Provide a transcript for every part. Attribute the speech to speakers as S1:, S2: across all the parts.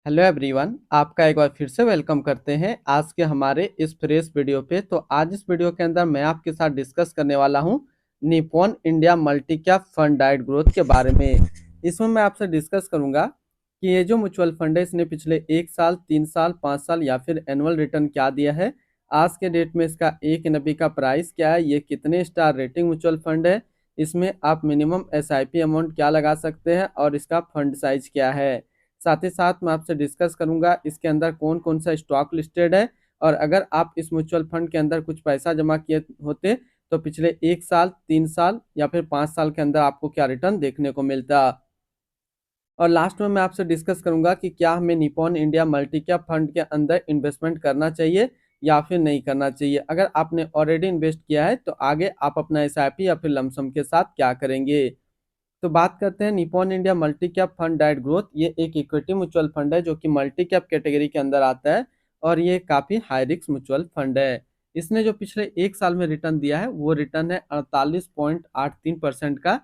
S1: Hello everyone, आपका एक बार फिर से वेलकम करते हैं आज के हमारे इस फ्रेश वीडियो पे। तो आज इस वीडियो के अंदर मैं आपके साथ डिस्कस करने वाला हूं Nippon India multi cap fund diet growth के बारे में। इसमें मैं आपसे डिस्कस करूंगा कि ये जो म्यूचुअल फंड है इसने पिछले 1 साल, 3 साल, 5 साल या फिर एनुअल रिटर्न क्या दिया है। आज के डेट में इसका एक एनबी का प्राइस क्या है, ये कितने स्टार रेटिंग म्यूचुअल फंड है, इसमें आप मिनिमम एसआईपी अमाउंट क्या लगा सकते हैं और इसका फंड साइज क्या है। साथ ही साथ मैं आपसे डिस्कस करूंगा इसके अंदर कौन कौन सा स्टॉक लिस्टेड है, और अगर आप इस म्यूचुअल फंड के अंदर कुछ पैसा जमा किए होते तो पिछले 1 साल, 3 साल या फिर 5 साल के अंदर आपको क्या रिटर्न देखने को मिलता। और लास्ट में मैं आपसे डिस्कस करूंगा कि क्या हमें Nippon India multi cap fund के अंदर इन्वेस्टमेंट करना चाहिए या फिर नहीं करना चाहिए। अगर आपने ऑलरेडी इन्वेस्ट किया है तो आगे आप अपना एसआईपी या फिर लमसम के साथ क्या करेंगे। तो बात करते हैं Nippon India multi cap fund diet growth. ये एक इक्विटी म्यूचुअल फंड है जो कि मल्टी कैप कैटेगरी के अंदर आता है और ये काफी हाई रिस्क म्यूचुअल फंड है। इसने जो पिछले 1 साल में रिटर्न दिया है वो रिटर्न है 48.83% का।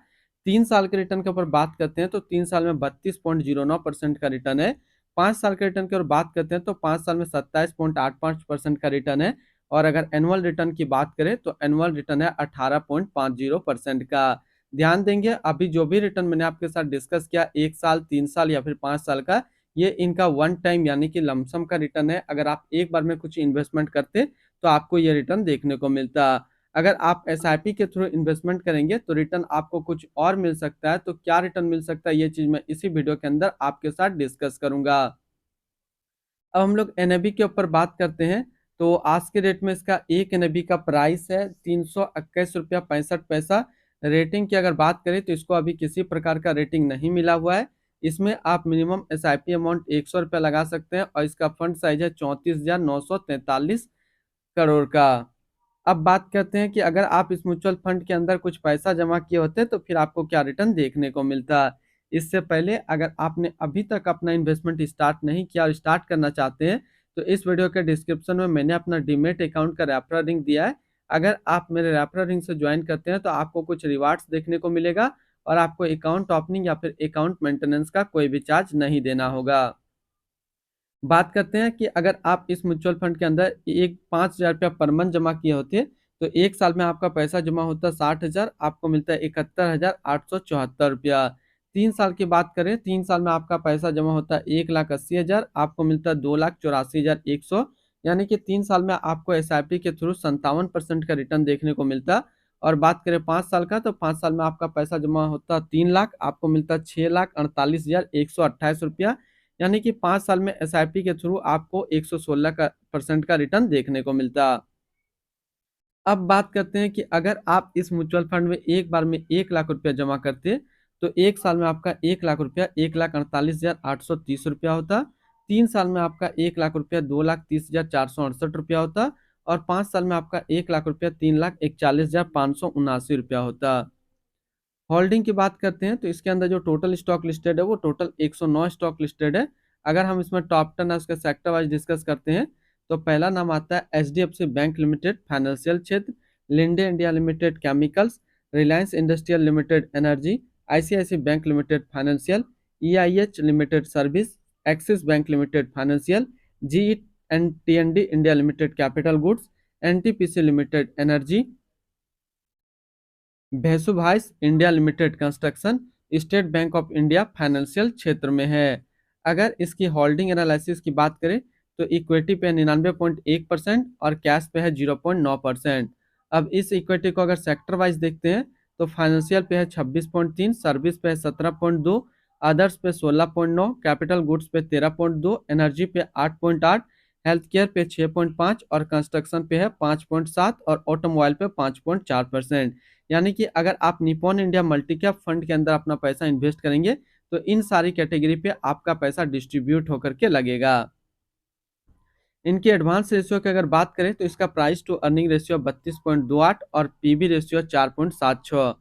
S1: 3 साल के रिटर्न के ऊपर बात करते हैं तो 3 साल में 32.09% का रिटर्न है। 5 साल के रिटर्न की ओर बात करते हैं तो 5 साल में 27.85% का रिटर्न है। और अगर एनुअल रिटर्न की बात करें तो एनुअल रिटर्न है 18.50% का। ध्यान देंगे अभी जो भी रिटर्न मैंने आपके साथ डिस्कस किया 1 साल, 3 साल या फिर 5 साल का, ये इनका वन टाइम यानी कि लमसम का रिटर्न है। अगर आप एक बार में कुछ इन्वेस्टमेंट करते तो आपको ये रिटर्न देखने को मिलता। अगर आप एसआईपी के थ्रू इन्वेस्टमेंट करेंगे तो रिटर्न आपको कुछ और मिल सकता है। तो क्या रिटर्न मिल सकता है ये चीज मैं इसी वीडियो के अंदर आपके साथ डिस्कस करूंगा। अब हम लोग एनएबी के ऊपर बात करते हैं। तो आज के डेट में इसका एक एनएबी का प्राइस है 321 रुपया 65 पैसा। रेटिंग की अगर बात करें तो इसको अभी किसी प्रकार का रेटिंग नहीं मिला हुआ है। इसमें आप मिनिमम एसआईपी अमाउंट 100 रुपया लगा सकते हैं और इसका फंड साइज है 34,943 करोड़ का। अब बात करते हैं कि अगर आप इस म्यूचुअल फंड के अंदर कुछ पैसा जमा किए होते तो फिर आपको क्या रिटर्न देखने को मिलता। इससे पहले अगर आपने अभी तक अपना इन्वेस्टमेंट स्टार्ट नहीं किया और स्टार्ट करना चाहते हैं तो इस वीडियो के डिस्क्रिप्शन में मैंने अपना डीमेट अकाउंट का रेफरल लिंक दिया है। अगर आप मेरे रेफरल लिंक से ज्वाइन करते हैं तो आपको कुछ रिवार्ड्स देखने को मिलेगा और आपको अकाउंट ओपनिंग या फिर अकाउंट मेंटेनेंस का कोई भी चार्ज नहीं देना होगा। बात करते हैं कि अगर आप इस म्यूचुअल फंड के अंदर एक 5,000 रुपया पर मंथ जमा किए होते तो 1 साल में आपका पैसा जमा होता 60,000, आपको मिलता है 71,874 रुपया। 3 साल की बात करें, 3 साल में आपका पैसा जमा होता है 1,80,000, आपको मिलता है 2,84,100। यानी कि 3 साल में आपको एसआईपी के थ्रू 57% का रिटर्न देखने को मिलता। और बात करें 5 साल का तो 5 साल में आपका पैसा जमा होता 3 लाख, आपको मिलता 6,48,128 रुपया। यानी कि 5 साल में एसआईपी के थ्रू आपको 116% का रिटर्न देखने को मिलता। अब बात करते हैं कि अगर आप इस म्यूचुअल फंड में एक बार में 1 लाख रुपया जमा करते तो 1 साल में आपका 1 लाख रुपया 1,48,830 रुपया होता। 3 साल में आपका 1 लाख रुपया 2,30,468 रुपया होता। और 5 साल में आपका 1 लाख रुपया 3,41,579 रुपया होता। होल्डिंग की बात करते हैं तो इसके अंदर जो टोटल स्टॉक लिस्टेड है वो टोटल 109 स्टॉक लिस्टेड है। अगर हम इसमें टॉप 10 है उसके सेक्टर वाइज डिस्कस करते हैं तो पहला नाम आता है एचडीएफसी बैंक लिमिटेड फाइनेंशियल क्षेत्र, Linde India limited chemicals, Reliance industrial limited energy, ICICI bank limited financial, EIH limited service, Axis bank limited financial, G and T India limited capital goods, NTPC limited energy, भेसुभाइस India limited construction, state bank of India financial क्षेत्र में है। अगर इसकी holding analysis की बात करें तो इक्विटी पे 99.1% और कैश पे है 0.9%। अब इस इक्विटी को अगर सेक्टर वाइज देखते हैं तो फाइनेंशियल पे है 26.3, सर्विस पे है 17.2, अदर्स पे 16.9, कैपिटल गुड्स पे 13.2, एनर्जी पे 8.8, हेल्थ केयर पे 6.5 और कंस्ट्रक्शन पे है 5.7 और ऑटोमोबाइल पे 5.4%। यानी कि अगर आप Nippon India multi cap fund के अंदर अपना पैसा इन्वेस्ट करेंगे तो इन सारी कैटेगरी पे आपका पैसा डिस्ट्रीब्यूट होकर के लगेगा। इनकी एडवांस रेशियो की अगर बात करें तो इसका प्राइस टू अर्निंग रेशियो 32.28 और पीबी रेशियो 4.76।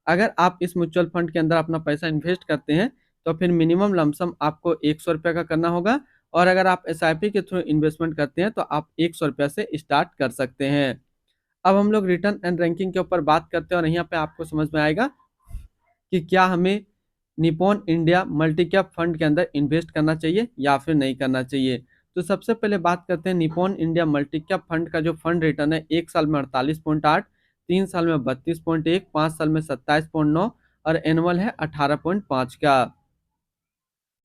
S1: अगर आप इस म्यूचुअल फंड के अंदर अपना पैसा इन्वेस्ट करते हैं तो फिर मिनिमम लमसम आपको 100 रुपया का करना होगा। और अगर आप एसआईपी के थ्रू इन्वेस्टमेंट करते हैं तो आप 100 रुपया से स्टार्ट कर सकते हैं। अब हम लोग रिटर्न एंड रैंकिंग के ऊपर बात करते हैं और यहाँ पे आपको समझ में आएगा कि क्या हमें Nippon India multi cap fund के अंदर इन्वेस्ट करना चाहिए या फिर नहीं करना चाहिए। तो सबसे पहले बात करते हैं Nippon India multi cap fund का जो फंड रिटर्न है, 1 साल में 48.8, 3 साल में 32.1, 5 साल में 27.9 और एनुअल है 18.5 का।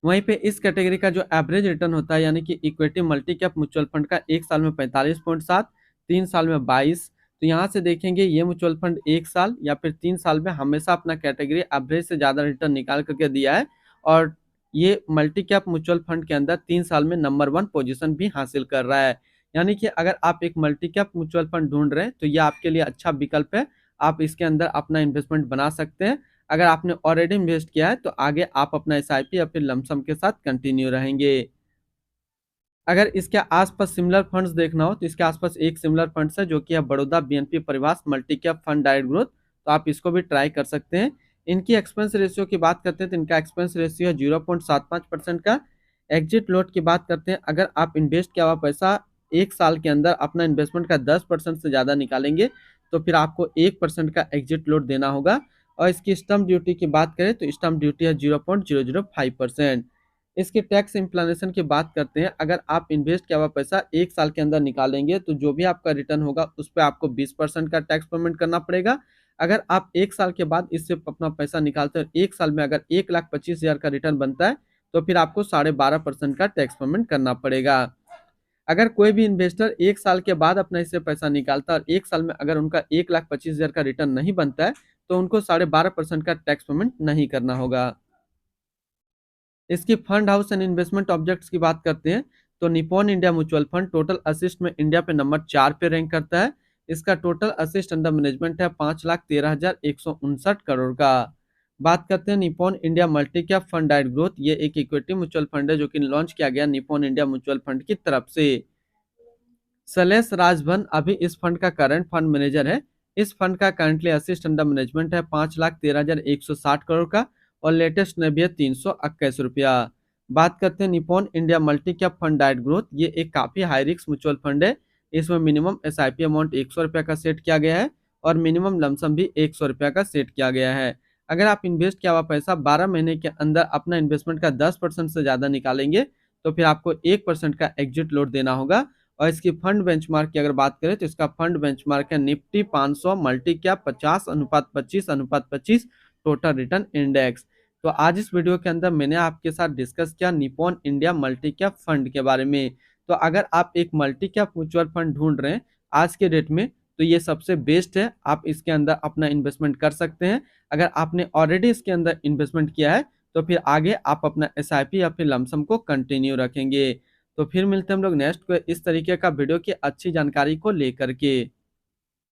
S1: वहीं पे इस कैटेगरी का जो एवरेज रिटर्न होता है यानी कि equity multi cap mutual fund का, 1 साल में 45.7, 3 साल में 22। तो यहाँ से देखेंगे ये म्यूचुअल फंड 1 साल या फिर 3 साल में हमेशा अपना कैटेगरी एवरेज से ज्यादा रिटर्न निकाल करके दिया है। और ये मल्टी कैप म्यूचुअल फंड के अंदर 3 साल में नंबर 1 पोजीशन भी हासिल कर रहा है। यानी कि अगर आप एक मल्टी कैप म्यूचुअल फंड ढूंढ रहे हैं तो ये आपके लिए अच्छा विकल्प है। आप इसके अंदर अपना इन्वेस्टमेंट बना सकते हैं। अगर आपने ऑलरेडी इन्वेस्ट किया है तो आगे आप अपना एसआईपी या फिर लमसम के साथ कंटिन्यू रहेंगे। अगर इसके आसपास सिमिलर फंड्स देखना हो तो इसके आसपास एक सिमिलर फंड्स है जो कि है बड़ौदा बीएनपी परिवार multi cap fund direct growth. तो आप इसको भी ट्राई कर सकते हैं। इनकी एक्सपेंस रेशियो की बात करते हैं तो इनका एक्सपेंस रेशियो है 0.75% का। एग्जिट लोड की बात करते हैं, अगर आप इन्वेस्ट किया हुआ पैसा 1 साल के अंदर अपना इन्वेस्टमेंट का 10% से ज़्यादा निकालेंगे तो फिर आपको 1% का एग्जिट लोड देना होगा। और इसकी स्टम्प ड्यूटी की बात करें तो स्टम्प ड्यूटी है 0.005%। इसके टैक्स इम्प्लानेशन की बात करते हैं, अगर आप इन्वेस्ट किया हुआ पैसा 1 साल के अंदर निकालेंगे तो जो भी आपका रिटर्न होगा उस पर आपको 20% का टैक्स पेमेंट करना पड़ेगा। अगर आप 1 साल के बाद इससे अपना पैसा निकालते हैं, 1 साल में अगर 1,25,000 का रिटर्न बनता है तो फिर आपको 12.5% का टैक्स पेमेंट करना पड़ेगा। अगर कोई भी इन्वेस्टर 1 साल के बाद अपना इससे पैसा निकालता है और 1 साल में अगर उनका 1,25,000 का रिटर्न नहीं बनता है तो उनको 12.5% का टैक्स पेमेंट नहीं करना होगा। इसकी fund house and investment objects की बात करते हैं तो Nippon India mutual fund total assist में इंडिया पे नंबर 4 पे रैंक करता है। इसका टोटल असिस्ट अंडर मैनेजमेंट है 5,13,159 करोड़ का। बात करते हैं Nippon India multi cap fund direct growth, ये एक इक्विटी म्यूचुअल फंड है जो कि लॉन्च किया गया निपॉन इंडिया म्यूचुअल फंड की तरफ से। शैलेश राजभन अभी इस फंड का करंट फंड मैनेजर है। इस फंड का करंटली असिस्ट अंडर मैनेजमेंट है 5,13,160 करोड़ का और लेटेस्ट ने भी है 321 रुपया। बात करते हैं Nippon India multi cap fund direct growth, ये एक काफी हाई रिस्क म्यूचुअल फंड है। इसमें मिनिमम एसआईपी अमाउंट 100 रुपया का सेट किया गया है और मिनिमम लमसम भी 100 रुपया का सेट किया गया है। अगर आप इन्वेस्ट किया हुआ पैसा 12 महीने के अंदर अपना इन्वेस्टमेंट का 10% से ज्यादा निकालेंगे तो फिर आपको 1% का एग्जिट लोड देना होगा। और इसकी फंड बेंचमार्क की अगर बात करें तो इसका फंड बेंचमार्क है Nifty 500 multi cap 50/25/25 total return index. तो आज इस वीडियो के अंदर मैंने आपके साथ डिस्कस किया Nippon India multi cap fund के बारे में। तो अगर आप एक मल्टी कैप म्यूचुअल फंड ढूंढ रहे हैं आज के डेट में तो ये सबसे बेस्ट है, आप इसके अंदर अपना इन्वेस्टमेंट कर सकते हैं। अगर आपने ऑलरेडी इसके अंदर इन्वेस्टमेंट किया है तो फिर आगे आप अपना एसआईपी या फिर लमसम को कंटिन्यू रखेंगे। तो फिर मिलते हैं हम लोग नेक्स्ट को इस तरीके का वीडियो की अच्छी जानकारी को लेकर के।